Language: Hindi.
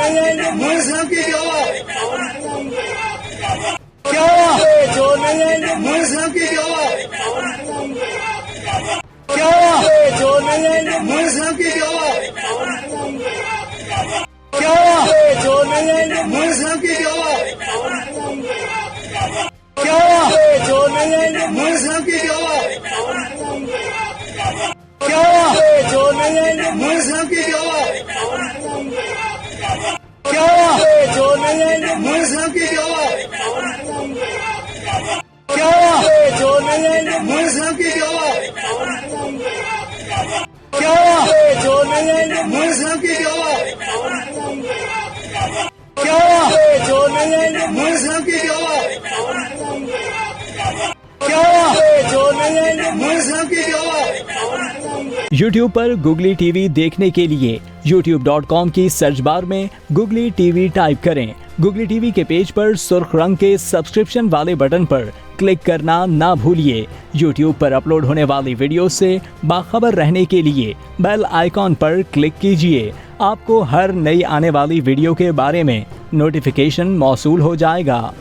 मोदी साहब की क्या हुआ? क्या हुआ? मोदी साहब की क्या हुआ? क्या हुआ? मोदी साहब की क्या हुआ? क्या हुआ? मोदी साहब की क्या हुआ? क्या हुआ? मोदी साहब की क्या हुआ? क्या हुआ? मोदी साहब की क्या हुआ? क्या हुआ? मोदी साहब की क्या हुआ? क्या हुआ? मोदी साहब की क्या हुआ? क्या हुआ? मोदी साहब की क्या हुआ? क्या हुआ? मोदी साहब की क्या हुआ? क्या हुआ? मोदी साहब की क्या हुआ? YouTube पर गुगली टीवी देखने के लिए youtube.com की सर्च बार में गुगली टीवी टाइप करें। गुगली टीवी के पेज पर सुर्ख रंग के सब्सक्रिप्शन वाले बटन पर क्लिक करना ना भूलिए। YouTube पर अपलोड होने वाली वीडियो से बाखबर रहने के लिए बेल आइकॉन पर क्लिक कीजिए। आपको हर नई आने वाली वीडियो के बारे में नोटिफिकेशन मौसूल हो जाएगा।